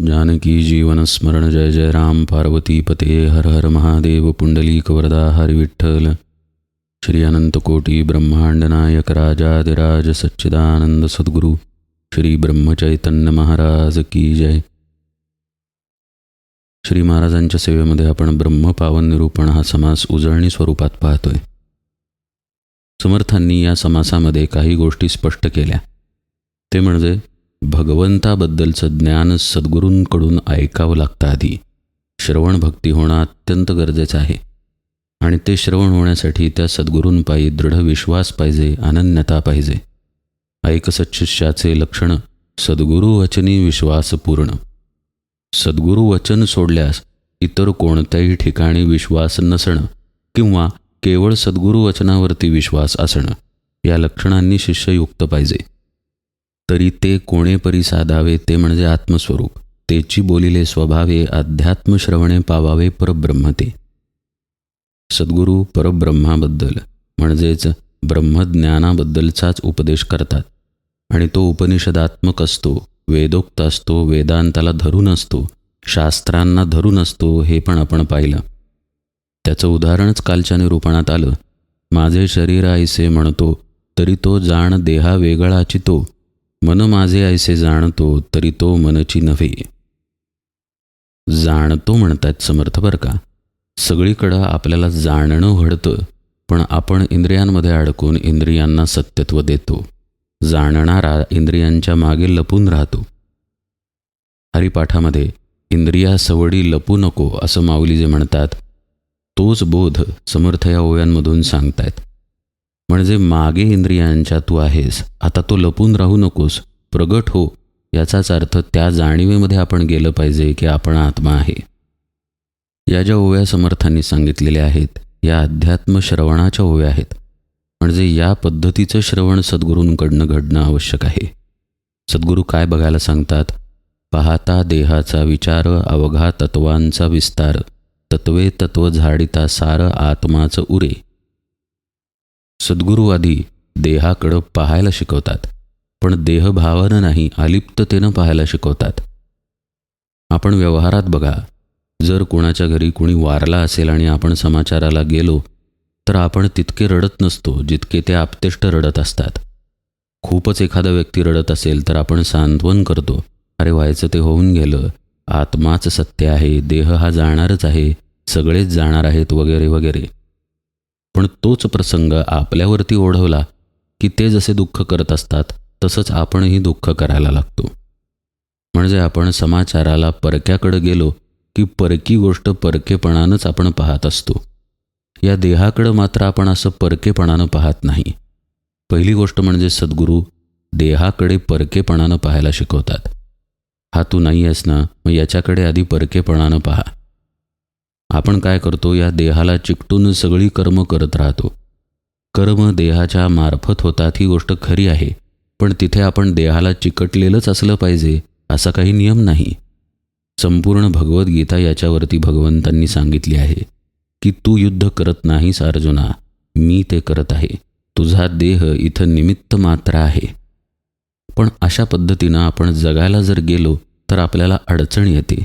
जानकी जीवन स्मरण जय जय राम पार्वती पते हर हर महादेव पुंडलीक वरदा हरि विठ्ठल श्री अनंत कोटी ब्रह्मांड नायक राजाधिराज सच्चिदानंद सद्गुरु श्री ब्रह्मचैतन्य महाराज की जय. श्री महाराजांच्या सेवेमध्ये आपण ब्रह्मपावन निरूपण हा समास उजळणी स्वरूपात पाहतोय. समर्थांनी या समासामध्ये काही गोष्टी स्पष्ट केल्या. ते म्हणजे भगवंताबद्दलचं ज्ञान सद्गुरूंकडून ऐकावं लागतं. आधी श्रवण भक्ती होणं अत्यंत गरजेचं आहे आणि ते श्रवण होण्यासाठी त्या सद्गुरूंपायी दृढ विश्वास पाहिजे, अनन्यता पाहिजे. ऐक सच्शिष्याचे लक्षण सद्गुरू वचनी विश्वास पूर्ण. सद्गुरू वचन सोडल्यास इतर कोणत्याही ठिकाणी विश्वास नसणं किंवा केवळ सद्गुरू वचनावरती विश्वास असणं या लक्षणांनी शिष्य युक्त पाहिजे. तरी ते कोणेपरी साधावे ते म्हणजे आत्मस्वरूप. तेची बोलिले स्वभावे अध्यात्मश्रवणे पावावे परब्रह्म ते. सद्गुरू परब्रह्माबद्दल म्हणजेच ब्रह्मज्ञानाबद्दलचाच उपदेश करतात आणि तो उपनिषदात्मक असतो, वेदोक्त असतो, वेदांताला धरून असतो, शास्त्रांना धरून असतो. हे पण आपण पाहिलं. त्याचं उदाहरणच कालच्या निरूपणात आलं. माझे शरीर ऐसे म्हणतो तरी तो जाण देहा वेगळाची तो, मन माझे ऐसे जाणतो तरी तो मनची नव्हे. जाणतो म्हणतात समर्थ बरं का. सगळीकडं आपल्याला जाणणं घडतं, पण आपण इंद्रियांमध्ये अडकून इंद्रियांना सत्यत्व देतो. जाणणारा इंद्रियांच्या मागे लपून राहतो. हरिपाठामध्ये इंद्रिया सवडी लपू नको असं माऊली जे म्हणतात, तोच बोध समर्थ या ओव्यांमधून सांगतायत. म्हणजे मागे इंद्रियांच्या तू आहेस, आता तो लपून राहू नकोस, प्रगट हो. याचाच अर्थ त्या जाणीवेमध्ये आपण गेलं पाहिजे की आपण आत्मा आहे. या ज्या ओव्या समर्थांनी सांगितलेल्या आहेत या अध्यात्म श्रवणाच्या ओव्या आहेत. म्हणजे या पद्धतीचं श्रवण सद्गुरूंकडनं घडणं आवश्यक आहे. सद्गुरू काय बघायला सांगतात? पाहता देहाचा विचार, अवघा तत्वांचा विस्तार, तत्वे तत्व झाडिता सार, आत्माचं उरे. सद्गुरू आधी देहाकडं पाहायला शिकवतात, पण देहभावानं नाही, अलिप्ततेनं पाहायला शिकवतात. आपण व्यवहारात बघा, जर कोणाच्या घरी कोणी वारला असेल आणि आपण समाचाराला गेलो तर आपण तितके रडत नसतो जितके ते आप्तेष्ट रडत असतात. खूपच एखादा व्यक्ती रडत असेल तर आपण सांत्वन करतो, अरे व्हायचं ते होऊन गेलं, आत्माच सत्य आहे, देह हा जाणारच आहे, सगळेच जाणार आहेत वगैरे वगैरे. पण तोच प्रसंग आपल्यावरती ओढवला की ते जसे दुःख करत असतात तसंच आपणही दुःख करायला लागतो. म्हणजे आपण समाचाराला परक्याकडे गेलो की परकी गोष्ट परकेपणानंच आपण पाहत असतो. या देहाकडं मात्र आपण असं परकेपणानं पाहत नाही. पहिली गोष्ट म्हणजे सद्गुरू देहाकडे परकेपणानं पाहायला शिकवतात. हा तू नाही आहेस ना, मग याच्याकडे आधी परकेपणानं पहा. आपण काय करतो? या देहाला चिकटून सगळी कर्म करत राहतो. कर्म देहाच्या मार्फत होतात ही गोष्ट खरी आहे, पण तिथे आपण देहाला चिकटलेलंच असलं पाहिजे असा काही नियम नाही. संपूर्ण भगवद्गीता याच्यावरती भगवंतांनी सांगितली आहे की तू युद्ध करत नाहीस अर्जुना, मी ते करत आहे. तुझा देह इथं निमित्त मात्र आहे. पण अशा पद्धतीनं आपण जगायला जर गेलो तर आपल्याला अडचण येते.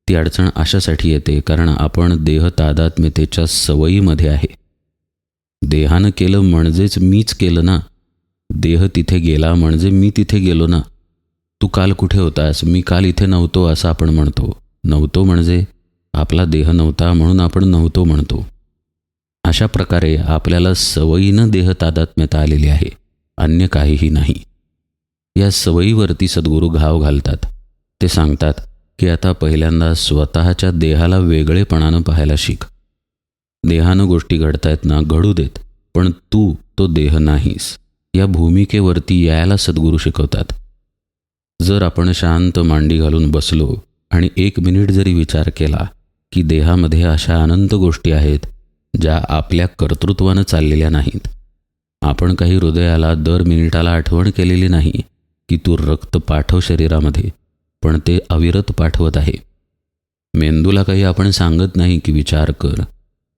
ती अडचण अशासाठी येते कारण आपण देह तादात्म्यतेच्या सवयीमध्ये आहे. देहानं केलं म्हणजेच मीच केलं ना, देह तिथे गेला म्हणजे मी तिथे गेलो ना. तू काल कुठे होतास? मी काल इथे नव्हतो असं आपण म्हणतो. नव्हतो म्हणजे आपला देह नव्हता म्हणून आपण नव्हतो म्हणतो. अशा प्रकारे आपल्याला सवयीनं देह तादात्म्यता आलेली आहे, अन्य काहीही नाही. या सवयीवरती सद्गुरू घाव घालतात. ते सांगतात की आता पहिल्यांदा स्वतःच्या देहाला वेगळेपणानं पाहायला शिक. देहानं गोष्टी घडतायत ना, घडू देत, पण तू तो देह नाहीस. या भूमिकेवरती यायला सद्गुरू शिकवतात. जर आपण शांत मांडी घालून बसलो आणि 1 मिनिट जरी विचार केला की देहामध्ये अशा अनंत गोष्टी आहेत ज्या आपल्या कर्तृत्वानं चाललेल्या नाहीत. आपण काही हृदयाला दर मिनिटाला आठवण केलेली नाही की तू रक्त पाठव शरीरामध्ये, पण ते अविरत पाठवत आहे. मेंदूला काही आपण सांगत नाही की विचार कर.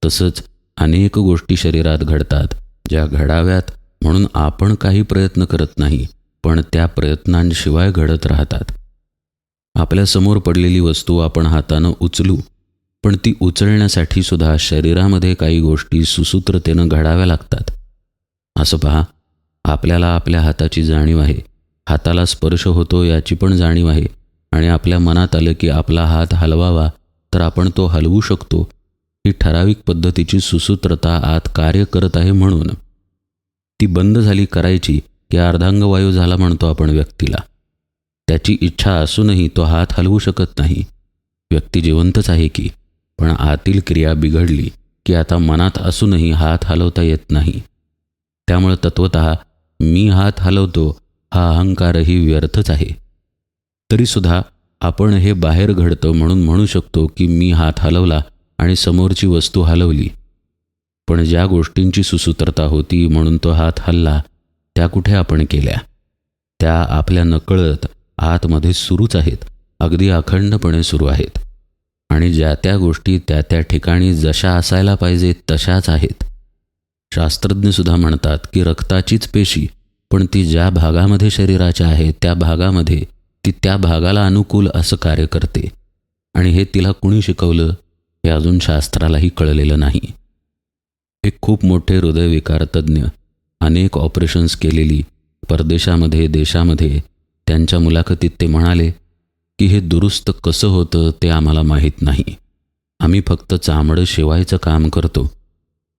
तसंच अनेक गोष्टी शरीरात घडतात ज्या घडाव्यात म्हणून आपण काही प्रयत्न करत नाही, पण त्या प्रयत्नांशिवाय घडत राहतात. आपल्यासमोर पडलेली वस्तू आपण हातानं उचलू, पण ती उचलण्यासाठी सुद्धा शरीरामध्ये काही गोष्टी सुसूत्रतेनं घडाव्या लागतात. असं पहा, आपल्याला आपल्या हाताची जाणीव आहे, हाताला स्पर्श होतो याची पण जाणीव आहे, आणि आपल्या मनात आलं की आपला हात हलवावा तर आपण तो हलवू शकतो. ही ठराविक पद्धतीची सुसूत्रता आत कार्य करत आहे. म्हणून ती बंद झाली करायची की अर्धांगवायू झाला म्हणतो आपण व्यक्तीला. त्याची इच्छा असूनही तो हात हलवू शकत नाही. व्यक्ती जिवंतच आहे की, पण आतील क्रिया बिघडली की आता मनात असूनही हात हलवता येत नाही. त्यामुळे तत्वतः मी हात हलवतो हा अहंकारही व्यर्थच आहे. तरीसुद्धा आपण हे बाहेर घडतं म्हणून म्हणू शकतो की मी हात हलवला आणि समोरची वस्तू हलवली. पण ज्या गोष्टींची सुसूत्रता होती म्हणून तो हात हलला, त्या कुठे आपण केल्या? त्या आपल्या नकळत आतमध्ये सुरूच आहेत, अगदी अखंडपणे सुरू आहेत. आणि ज्या त्या गोष्टी त्या त्या ठिकाणी जशा असायला पाहिजे तशाच आहेत. शास्त्रज्ञसुद्धा म्हणतात की रक्ताचीच पेशी, पण ती ज्या भागामध्ये शरीराच्या आहे त्या भागामध्ये ती त्या भागाला अनुकूल असं कार्य करते. आणि हे तिला कुणी शिकवलं हे अजून शास्त्रालाही कळलेलं नाही. एक खूप मोठे हृदयविकार तज्ज्ञ, अनेक ऑपरेशन्स केलेली, परदेशामध्ये देशामध्ये, त्यांच्या मुलाखतीत ते म्हणाले की हे दुरुस्त कसं होतं ते आम्हाला माहीत नाही. आम्ही फक्त चामडं शिवायचं काम करतो.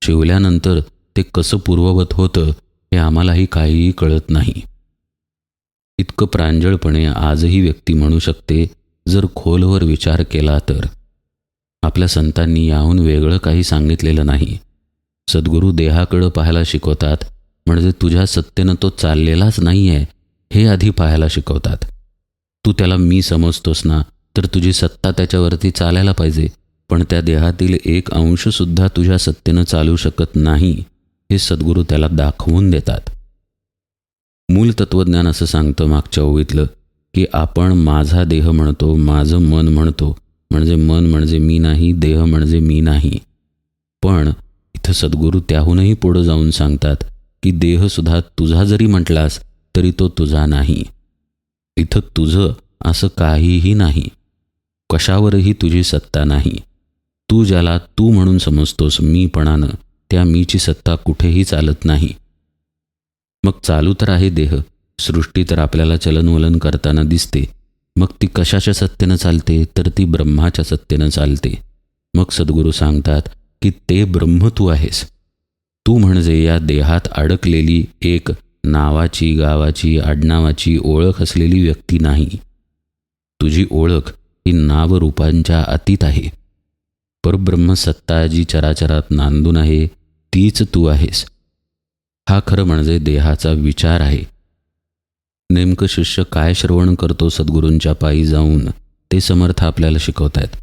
शिवल्यानंतर ते कसं पूर्ववत होतं हे आम्हालाही काहीही कळत नाही. इतकं प्रांजळपणे आजही व्यक्ती म्हणू शकते जर खोलवर विचार केला तर. आपल्या संतांनी याहून वेगळं काही सांगितलेलं नाही. सद्गुरू देहाकडं पाहायला शिकवतात, म्हणजे तुझ्या सत्तेनं तो चाललेलाच नाही आहे हे आधी पाहायला शिकवतात. तू त्याला मी समजतोस ना, तर तुझी सत्ता त्याच्यावरती चालायला पाहिजे, पण त्या देहातील एक अंशसुद्धा तुझ्या सत्तेनं चालू शकत नाही हे सद्गुरू त्याला दाखवून देतात. मूल तत्त्वज्ञान असं सांगतं मागच्या ओवीतलं की आपण माझा देह म्हणतो, माझं मन म्हणतो, म्हणजे मन म्हणजे मी नाही, देह म्हणजे मी नाही. पण इथं सद्गुरू त्याहूनही पुढं जाऊन सांगतात की देहसुद्धा तुझा जरी म्हटलास तरी तो तुझा नाही. इथं तुझं असं काहीही नाही, कशावरही तुझी सत्ता नाही. तू ज्याला तू म्हणून समजतोस मीपणानं, त्या मीची सत्ता कुठेही चालत नाही. मग चालू तर आहे देह, सृष्टी तर आपल्याला चलनवलन करताना दिसते. मग ती कशाच्या सत्तेनं चालते? तर ती ब्रह्माच्या सत्तेनं चालते. मग सद्गुरू सांगतात की ते ब्रह्म तू आहेस. तू म्हणजे या देहात अडकलेली एक नावाची, गावाची, आडनावाची ओळख असलेली व्यक्ती नाही. तुझी ओळख ही नावरूपांच्या अतीत आहे. परब्रह्म सत्ता जी चराचरात नांदून आहे तीच तू आहेस. हा खरं म्हणजे देहाचा विचार आहे. नेमकं शिष्य काय श्रवण करतो सद्गुरूंच्या पायी जाऊन ते समर्थ आपल्याला शिकवत आहेत.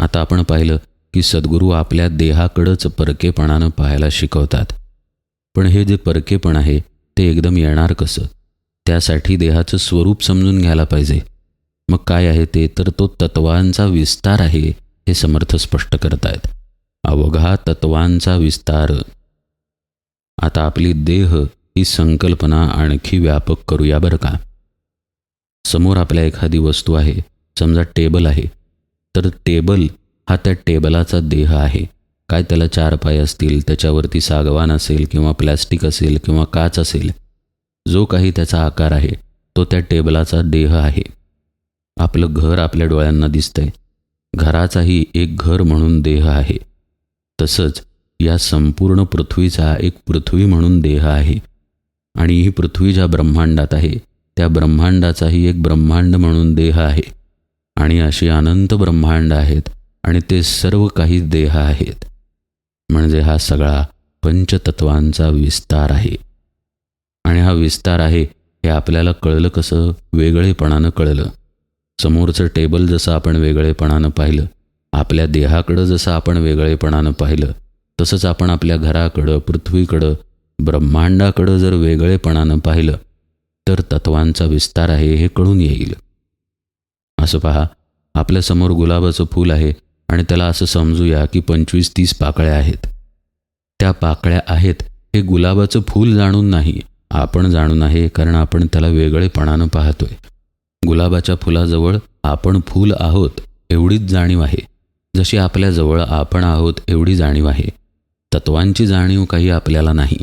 आता आपण पाहिलं की सद्गुरू आपल्या देहाकडंच परकेपणानं पाहायला शिकवतात. पण हे जे परकेपण आहे ते एकदम येणार कसं? त्यासाठी देहाचं स्वरूप समजून घ्यायला पाहिजे. मग काय आहे ते? तर तो तत्वांचा विस्तार आहे हे समर्थ स्पष्ट करतायत. अवघा तत्वांचा विस्तार. आता आपली देह ही संकल्पना आणखी व्यापक करूया बरं का. समोर आपल्या एखादी वस्तू आहे, समजा टेबल आहे, तर टेबल हा त्या टेबलाचा देह आहे. काय त्याला 4 पाय असतील, त्याच्यावरती सागवान असेल किंवा प्लॅस्टिक असेल किंवा काच असेल, जो काही त्याचा आकार आहे तो त्या टेबलाचा देह आहे. आपलं घर आपल्या डोळ्यांना दिसतंय, घराचाही एक घर म्हणून देह आहे. तसंच या संपूर्ण पृथ्वीचा एक पृथ्वी म्हणून देह आहे. आणि ही पृथ्वी ज्या ब्रह्मांडात आहे त्या ब्रह्मांडाचाही एक ब्रह्मांड म्हणून देह आहे. आणि अशी अनंत ब्रह्मांड आहेत आणि ते सर्व काही देह आहेत. म्हणजे हा सगळा पंचतत्वांचा विस्तार आहे. आणि हा विस्तार आहे हे आपल्याला कळलं कसं? वेगळेपणानं कळलं. समोरचं टेबल जसं आपण वेगळेपणानं पाहिलं, आपल्या देहाकडं जसं आपण वेगळेपणानं पाहिलं, तसंच आपण आपल्या घराकडं, पृथ्वीकडं, ब्रह्मांडाकडं जर वेगळेपणानं पाहिलं तर तत्वांचा विस्तार आहे हे कळून येईल. असं पहा, आपल्यासमोर गुलाबाचं फूल आहे आणि त्याला असं समजूया की 25-30 पाकळ्या आहेत. त्या पाकळ्या आहेत हे गुलाबाचं फूल जाणून नाही, आपण जाणून आहे, कारण आपण त्याला वेगळेपणानं पाहतोय. गुलाबाच्या फुलाजवळ आपण फूल आहोत एवढीच जाणीव आहे, जशी आपल्याजवळ आपण आहोत एवढी जाणीव आहे. तत्वांची जाणीव काही आपल्याला नाही.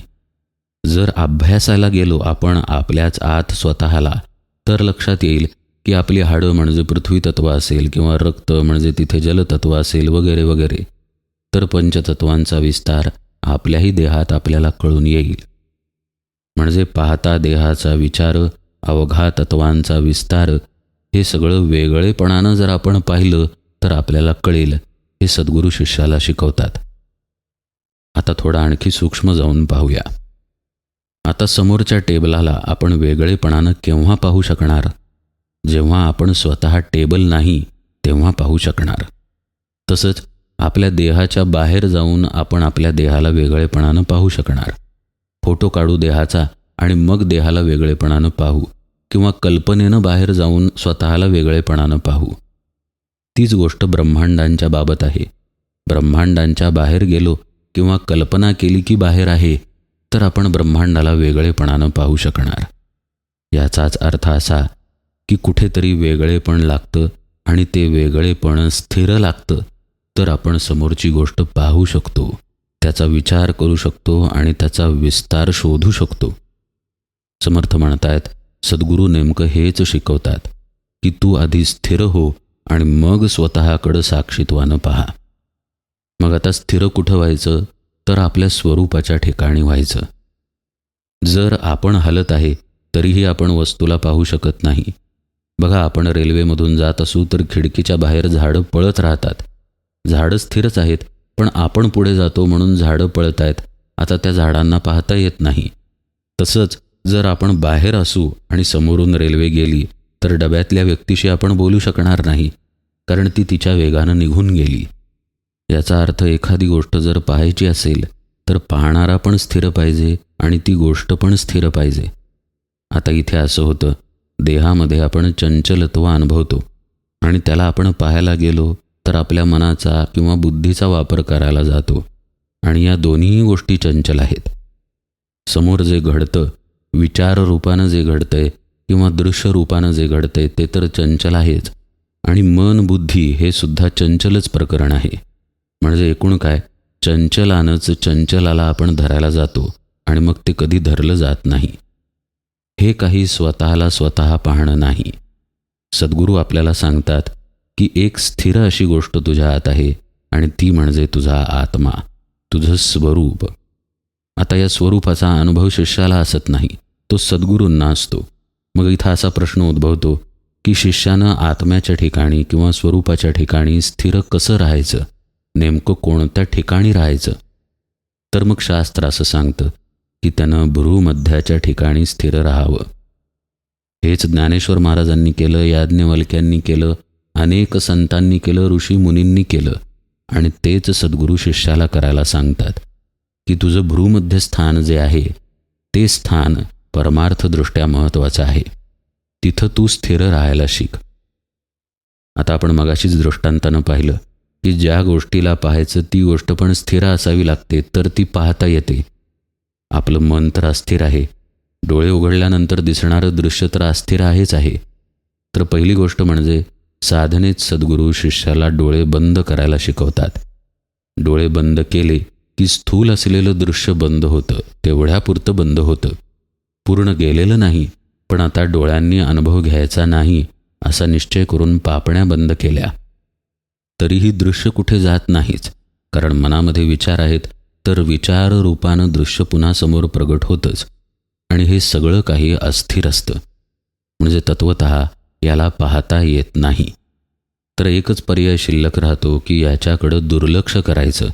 जर अभ्यासाला गेलो आपण आपल्याच आत स्वतःला, तर लक्षात येईल की आपली हाडं म्हणजे पृथ्वी तत्व असेल किंवा रक्त म्हणजे तिथे जलतत्व असेल वगैरे वगैरे, तर पंचतत्वांचा विस्तार आपल्याही देहात आपल्याला कळून येईल. म्हणजे पाहता देहाचा विचार, अवघा तत्वांचा विस्तार, हे सगळं वेगळेपणानं जर आपण पाहिलं तर आपल्याला कळेल. हे सद्गुरू शिष्याला शिकवतात. आता थोडं आणखी सूक्ष्म जाऊन पाहूया. आता समोरच्या टेबलाला आपण वेगळेपणानं केव्हा पाहू शकणार? जेव्हा आपण स्वतः टेबल नाही तेव्हा पाहू शकणार. तसंच आपल्या देहाच्या बाहेर जाऊन आपण आपल्या देहाला वेगळेपणानं पाहू शकणार. फोटो काढू देहाचा आणि मग देहाला वेगळेपणानं पाहू, किंवा कल्पनेनं बाहेर जाऊन स्वतःला वेगळेपणानं पाहू. तीच गोष्ट ब्रह्मांडांच्या बाबत आहे. ब्रह्मांडांच्या बाहेर गेलो किंवा कल्पना केली की बाहेर आहे, तर आपण ब्रह्मांडाला वेगळेपणानं पाहू शकणार. याचाच अर्थ असा की कुठेतरी वेगळेपण लागतं आणि ते वेगळेपण स्थिर लागतं, तर आपण समोरची गोष्ट पाहू शकतो, त्याचा विचार करू शकतो आणि त्याचा विस्तार शोधू शकतो. समर्थ म्हणतायत, सद्गुरू नेमकं हेच शिकवतात की तू आधी स्थिर हो आणि मग स्वतःकडं साक्षीत्वानं पहा. मग आता स्थिर कुठं व्हायचं? तर आपल्या स्वरूपाच्या ठिकाणी व्हायचं. जर आपण हलत आहे तरीही आपण वस्तूला पाहू शकत नाही. बघा, आपण रेल्वेमधून जात असू तर खिडकीच्या बाहेर झाडं पळत राहतात. झाडं स्थिरच आहेत, पण आपण पुढे जातो म्हणून झाडं पळत आहेत. आता त्या झाडांना पाहता येत नाही. तसंच जर आपण बाहेर असू आणि समोरून रेल्वे गेली तर डब्यातल्या व्यक्तीशी आपण बोलू शकणार नाही, कारण ती तिच्या वेगानं निघून गेली. याचा अर्थ एखादी गोष्ट जर पाहायची असेल तर पाहणारा पण स्थिर पाहिजे आणि ती गोष्ट पण स्थिर पाहिजे. आता इथे असं होतं, देहामध्ये आपण चंचलत्व अनुभवतो आणि त्याला आपण पाहायला गेलो तर आपल्या मनाचा किंवा बुद्धीचा वापर करायला जातो, आणि या दोन्हीही गोष्टी चंचल आहेत. समोर जे घडतं, विचार रूपानं जे घडतंय किंवा दृश्य रूपानं जे घडतंय ते तर चंचल आहेच, आणि मन बुद्धी हे सुद्धा चंचलच प्रकरण आहे. म्हणजे एकूण काय, चंचलानंच चंचलाला आपण धरायला जातो आणि मग ते कधी धरलं जात नाही. हे काही स्वतःला स्वतः पाहणं नाही. सद्गुरू आपल्याला सांगतात की एक स्थिर अशी गोष्ट तुझ्या आत आहे आणि ती म्हणजे तुझा आत्मा, तुझं स्वरूप. आता या स्वरूपाचा अनुभव शिष्याला असत नाही, तो सद्गुरूंना असतो. मग इथं असा प्रश्न उद्भवतो की शिष्यानं आत्म्याच्या ठिकाणी किंवा स्वरूपाच्या ठिकाणी स्थिर कसं राहायचं? नेमकं कोणत्या ठिकाणी राहायचं? तर मग शास्त्र असं सांगतं की त्यानं भ्रूमध्याच्या ठिकाणी स्थिर राहावं. हेच ज्ञानेश्वर महाराजांनी केलं, याज्ञवल्क्यांनी केलं, अनेक संतांनी केलं, ऋषी मुनींनी केलं, आणि तेच सद्गुरू शिष्याला करायला सांगतात की तुझं भ्रूमध्य स्थान जे आहे ते स्थान परमार्थदृष्ट्या महत्त्वाचं आहे. तिथं तू स्थिर राहायला शिक. आता आपण मगाशीच दृष्टांतानं पाहिलं की ज्या गोष्टीला पाहायचं ती गोष्ट पण स्थिर असावी लागते, तर ती पाहता येते. आपलं मन तर अस्थिर आहे, डोळे उघडल्यानंतर दिसणारं दृश्य तर अस्थिर आहेच आहे. तर पहिली गोष्ट म्हणजे साधनेत सद्गुरू शिष्याला डोळे बंद करायला शिकवतात. डोळे बंद केले की स्थूल असलेलं दृश्य बंद होतं, तेवढ्यापुरतं बंद होतं, पूर्ण गेलेलं नाही. पण आता डोळ्यांनी अनुभव घ्यायचा नाही असा निश्चय करून पापण्या बंद केल्या तरीही दृश्य कुठे जात नाहीच, कारण मनामध्ये विचार आहेत, तर विचार रूपानं दृश्य पुन्हा समोर प्रगट होतंच, आणि हे सगळं काही अस्थिर असतं. म्हणजे तत्वतः याला पाहता येत नाही. तर एकच पर्याय शिल्लक राहतो की याच्याकडं दुर्लक्ष करायचं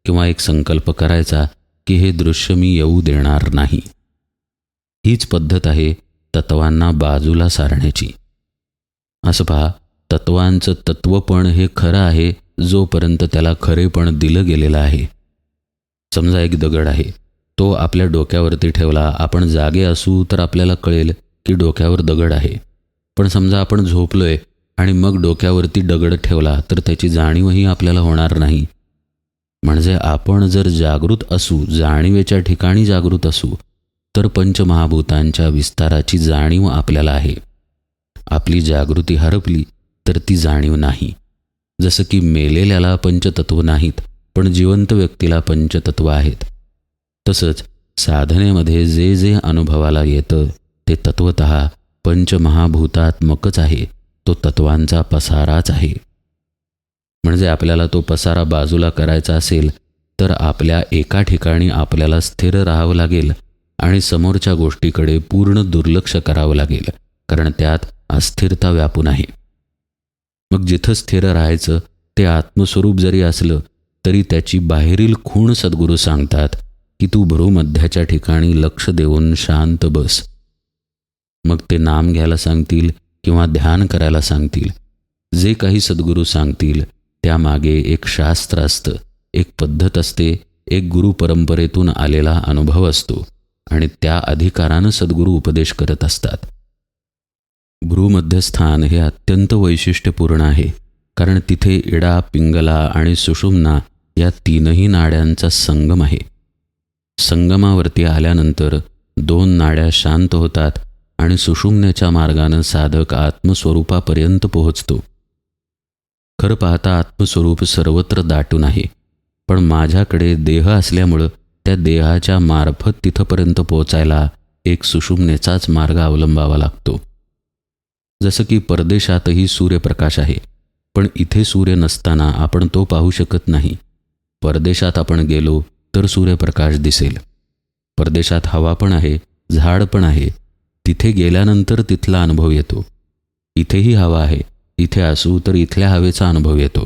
किंवा एक संकल्प करायचा की हे दृश्य मी येऊ देणार नाही. हीच पद्धत आहे तत्वांना बाजूला सारण्याची. असं पहा, तत्वांचं तत्वपण हे खरं आहे जोपर्यंत त्याला खरेपण दिलं गेलेलं आहे. समजा एक दगड आहे, तो आपल्या डोक्यावरती ठेवला, आपण जागे असू तर आपल्याला कळेल की डोक्यावर दगड आहे. पण समजा आपण झोपलोय आणि मग डोक्यावरती दगड ठेवला तर त्याची जाणीवही आपल्याला होणार नाही. म्हणजे आपण जर जागृत असू, जाणीवेच्या ठिकाणी जागृत असू, तर पंचमहाभूतांच्या विस्ताराची जाणीव आपल्याला आहे. आपली जागृती हरपली तर ती जाणीव नाही. जसं की मेलेल्याला पंचतत्व नाहीत, पण जिवंत व्यक्तीला पंचतत्व आहेत. तसंच साधनेमध्ये जे जे अनुभवाला येतं ते तत्वतः पंचमहाभूतात्मकच आहे. तो तत्वांचा पसाराच आहे. म्हणजे आपल्याला तो पसारा बाजूला करायचा असेल तर आपल्या एका ठिकाणी आपल्याला स्थिर राहावं लागेल आणि समोरच्या गोष्टीकडे पूर्ण दुर्लक्ष करावं लागेल, कारण त्यात अस्थिरता व्यापून आहे. मग जिथं स्थिर राहायचं ते आत्मस्वरूप जरी असलं तरी त्याची बाहेरील खूण सद्गुरू सांगतात की तू भ्रूमध्याच्या ठिकाणी लक्ष देऊन शांत बस. मग ते नाम घ्यायला सांगतील किंवा ध्यान करायला सांगतील, जे काही सद्गुरू सांगतील त्यामागे एक शास्त्र असतं, एक पद्धत असते, एक गुरु परंपरेतून आलेला अनुभव असतो आणि त्या अधिकारानं सद्गुरू उपदेश करत असतात. भ्रूमध्यस्थान हे अत्यंत वैशिष्ट्यपूर्ण आहे, कारण तिथे इडा, पिंगला आणि सुषुम्ना या तीनही नाड्यांचा संगम आहे. संगमावरती आल्यानंतर 2 नाड्या शांत होतात आणि सुषुम्नेच्या मार्गानं साधक आत्मस्वरूपापर्यंत पोहोचतो. खरं पाहता आत्मस्वरूप सर्वत्र दाटून आहे, पण माझ्याकडे देह असल्यामुळं त्या देहाच्या मार्फत तिथंपर्यंत पोचायला एक सुषुम्नेचाच मार्ग अवलंबावा लागतो. जसं की परदेशातही सूर्यप्रकाश आहे, पण इथे सूर्य नसताना आपण तो पाहू शकत नाही. परदेशात आपण गेलो तर सूर्यप्रकाश दिसेल. परदेशात हवा पण आहे, झाड पण आहे, तिथे गेल्यानंतर तिथला अनुभव येतो. इथेही हवा आहे, इथे असू तर इथल्या हवेचा अनुभव येतो.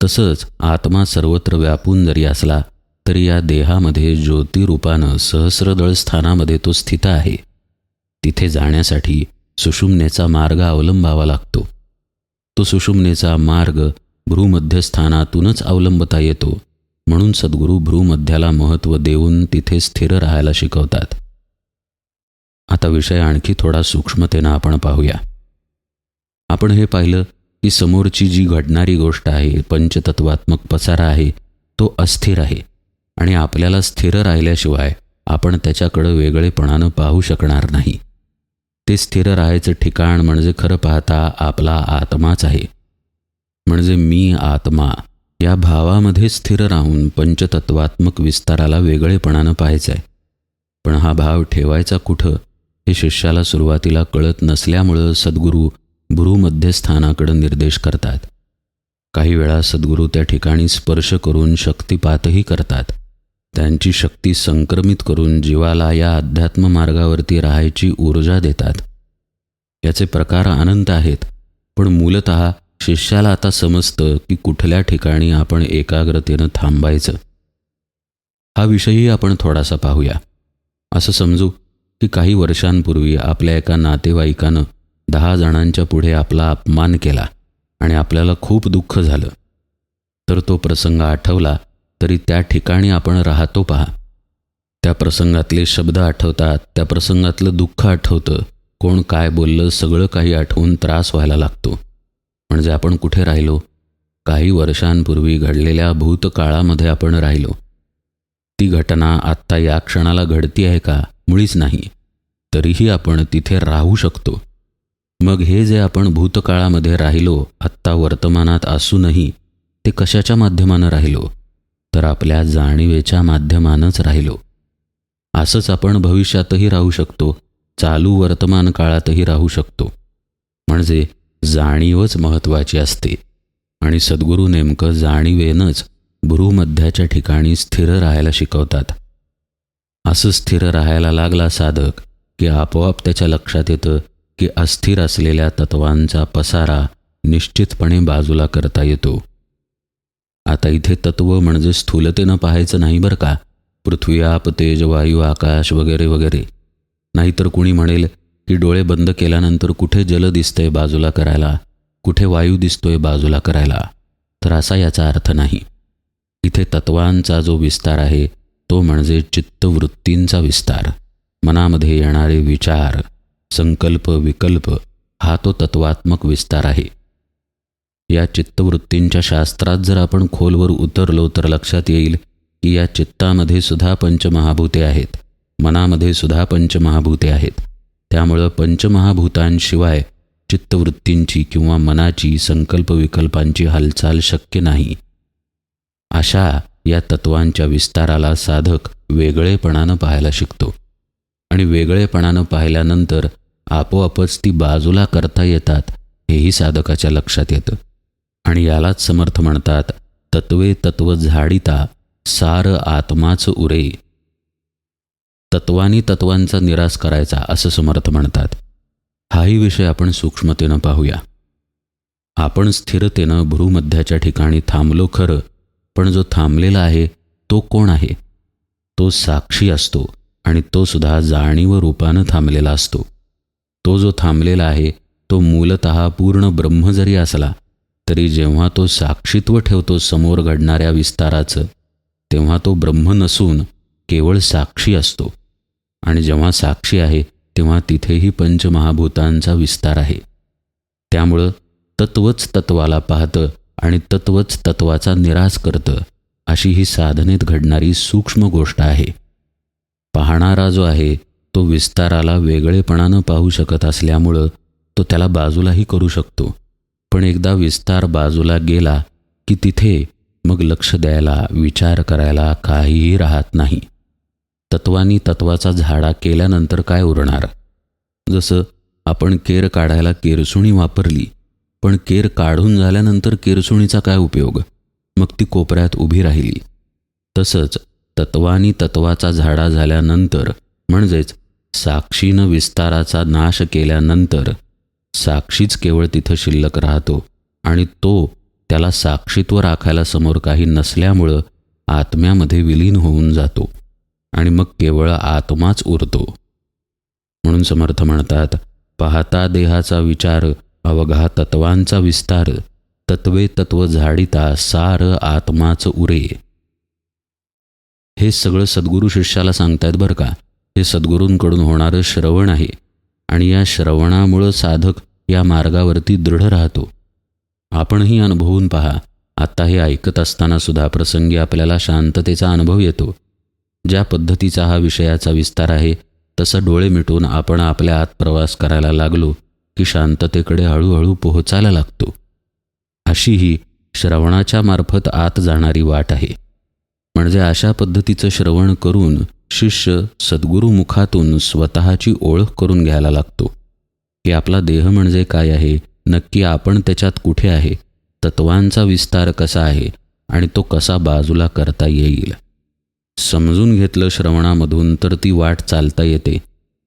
तसंच आत्मा सर्वत्र व्यापून जरी असला तरी या देहामध्ये ज्योतिरूपानं सहस्रदळ स्थानामध्ये तो स्थित आहे. तिथे जाण्यासाठी सुषुम्नेचा मार्ग अवलंबावा लागतो. तो सुषुम्नेचा मार्ग भ्रूमध्यस्थानातूनच अवलंबता येतो. म्हणून सद्गुरू भ्रूमध्याला महत्त्व देऊन तिथे स्थिर राहायला शिकवतात. आता विषय आणखी थोडा सूक्ष्मतेनं आपण पाहूया. आपण हे पाहिलं की समोरची जी घडणारी गोष्ट आहे, पंचतत्वात्मक पसारा आहे, तो अस्थिर आहे आणि आपल्याला स्थिर राहिल्याशिवाय आपण त्याच्याकडं वेगळेपणानं पाहू शकणार नाही. ते स्थिर राहायचं ठिकाण म्हणजे खरं पाहता आपला आत्माच आहे. म्हणजे मी आत्मा या भावामध्ये स्थिर राहून पंचतत्वात्मक विस्ताराला वेगळेपणानं पाहायचं आहे. पण हा भाव ठेवायचा कुठं हे शिष्याला सुरुवातीला कळत नसल्यामुळं सद्गुरू भ्रूमध्यस्थानाकडं निर्देश करतात. काही वेळा सद्गुरू त्या ठिकाणी स्पर्श करून शक्तिपातही करतात. त्यांची शक्ती संक्रमित करून जीवाला या अध्यात्म मार्गावरती राहायची ऊर्जा देतात. याचे प्रकार अनंत आहेत, पण मूलतः शिष्याला आता समजतं की कुठल्या ठिकाणी आपण एकाग्रतेनं थांबायचं. हा विषयही आपण थोडासा पाहूया. असं समजू की काही वर्षांपूर्वी आपल्या एका नातेवाईकानं 10 जणांच्या पुढे आपला अपमान केला आणि आपल्याला खूप दुःख झालं. तर तो प्रसंग आठवला तरी त्या ठिकाणी आपण राहतो पहा. त्या प्रसंगातले शब्द आठवतात, त्या प्रसंगातलं दुःख आठवतं, कोण काय बोललं सगळं काही आठवून त्रास व्हायला लागतो. म्हणजे आपण कुठे राहिलो? काही वर्षांपूर्वी घडलेल्या भूतकाळामध्ये आपण राहिलो. ती घटना आत्ता या क्षणाला घडती आहे का? मुळीच नाही. तरीही आपण तिथे राहू शकतो. मग हे जे आपण भूतकाळामध्ये राहिलो, आत्ता वर्तमानात असूनही ते कशाच्या माध्यमानं राहिलो? तर आपल्या जाणीवेच्या माध्यमानंच राहिलो. असंच आपण भविष्यातही राहू शकतो, चालू वर्तमान काळातही राहू शकतो. म्हणजे जाणीवच महत्त्वाची असते आणि सद्गुरू नेमकं जाणीवेनंच भ्रूमध्याच्या ठिकाणी स्थिर राहायला शिकवतात. असं स्थिर राहायला लागला साधक की आपोआप त्याच्या लक्षात येतं की अस्थिर असलेल्या तत्वांचा पसारा निश्चितपणे बाजूला करता येतो. आता इथे तत्व म्हणजे स्थूलतेनं पाहायचं नाही बरं का, पृथ्वी, आप, तेज, वायू, आकाश वगैरे वगैरे. नाहीतर कुणी म्हणेल की डोळे बंद केल्यानंतर कुठे जल दिसतंय बाजूला करायला, कुठे वायू दिसतोय बाजूला करायला. तर असा याचा अर्थ नाही. इथे तत्वांचा जो विस्तार आहे तो म्हणजे चित्तवृत्तींचा विस्तार. मनामध्ये येणारे विचार, संकल्प, विकल्प हा तो तत्वात्मक विस्तार आहे. या चित्तवृत्तींच्या शास्त्रात जर आपण खोलवर उतरलो तर लक्षात येईल की या चित्तामध्ये सुद्धा पंचमहाभूते आहेत, मनामध्ये सुद्धा पंचमहाभूते आहेत. त्यामुळं पंचमहाभूतांशिवाय चित्तवृत्तींची किंवा मनाची संकल्पविकल्पांची हालचाल शक्य नाही. अशा या तत्वांच्या विस्ताराला साधक वेगळेपणानं पाहायला शिकतो आणि वेगळेपणानं पाहिल्यानंतर आपोआपच ती बाजूला करता येतात हेही साधकाच्या लक्षात येतं. आणि यालाच समर्थ म्हणतात, तत्वे तत्व झाडिता सार आत्माच उरे. तत्वानी तत्वांचा निराश करायचा असं समर्थ म्हणतात. हाही विषय आपण सूक्ष्मतेनं पाहूया. आपण स्थिरतेनं भ्रूमध्याच्या ठिकाणी थांबलो खरं, पण जो थांबलेला आहे तो कोण आहे? तो साक्षी असतो आणि तो सुद्धा जाणीव रूपानं थांबलेला असतो. तो जो थांबलेला आहे तो मूलतः पूर्ण ब्रह्म जरी असला तरी जेव्हा तो साक्षीत्व ठेवतो समोर घडणाऱ्या विस्ताराचं, तेव्हा तो ब्रह्म नसून केवळ साक्षी असतो. आणि जेव्हा साक्षी आहे तेव्हा तिथेही पंचमहाभूतांचा विस्तार आहे. त्यामुळं तत्वच तत्वाला पाहतं आणि तत्वच तत्वाचा निराश करतं, अशी ही साधनेत घडणारी सूक्ष्म गोष्ट आहे. पाहणारा जो आहे तो विस्ताराला वेगळेपणानं पाहू शकत असल्यामुळं तो त्याला बाजूलाही करू शकतो. पण एकदा विस्तार बाजूला गेला की तिथे मग लक्ष द्यायला, विचार करायला काहीही राहत नाही. तत्वानी तत्वाचा झाडा केल्यानंतर काय उरणार? जसं आपण केर काढायला केरसुणी वापरली, पण केर काढून झाल्यानंतर केरसुणीचा काय उपयोग? मग ती कोपऱ्यात उभी राहिली. तसंच तत्वानी तत्वाचा झाडा झाल्यानंतर, म्हणजेच साक्षीनं विस्ताराचा नाश केल्यानंतर साक्षीच केवळ तिथं शिल्लक राहतो आणि तो त्याला साक्षीत्व राखायला समोर काही नसल्यामुळं आत्म्यामध्ये विलीन होऊन जातो आणि मग केवळ आत्माच उरतो. म्हणून समर्थ म्हणतात, पाहता देहाचा विचार अवघा तत्वांचा विस्तार, तत्वे तत्व झाडिता सार आत्माच उरे. हे सगळं सद्गुरू शिष्याला सांगतायत बरं का. हे सद्गुरूंकडून होणारं श्रवण आहे आणि या श्रवणामुळं साधक या मार्गावरती दृढ राहतो. आपणही अनुभवून पहा. आता हे ऐकत असताना सुद्धा प्रसंगी आपल्याला शांततेचा अनुभव येतो. ज्या पद्धतीचा हा विषयाचा विस्तार आहे तसं डोळे मिटून आपण आपल्या आत प्रवास करायला लागलो की शांततेकडे हळूहळू पोहोचायला लागतो. अशी ही श्रवणाच्या मार्फत आत जाणारी वाट आहे. म्हणजे अशा पद्धतीचं श्रवण करून शिष्य सद्गुरू मुखातून स्वतःची ओळख करून घ्यायला लागतो की आपला देह म्हणजे काय आहे, नक्की आपण त्याच्यात कुठे आहे, तत्वांचा विस्तार कसा आहे आणि तो कसा बाजूला करता येईल. समजून घेतलं श्रवणामधून तर ती वाट चालता येते.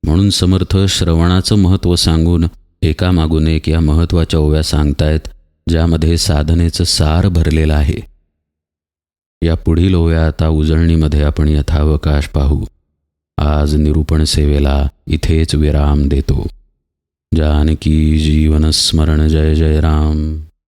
म्हणून समर्थ श्रवणाचं महत्त्व सांगून एकामागून एक या महत्त्वाच्या ओव्या सांगतायत, ज्यामध्ये साधनेचं सार भरलेलं आहे. या पुढील ओव्या आता उजळणीमध्ये आपण यथावकाश पाहू. आज निरूपण सेवेला इथेच विराम देतो. जानकी जीवन स्मरण. जय जय राम.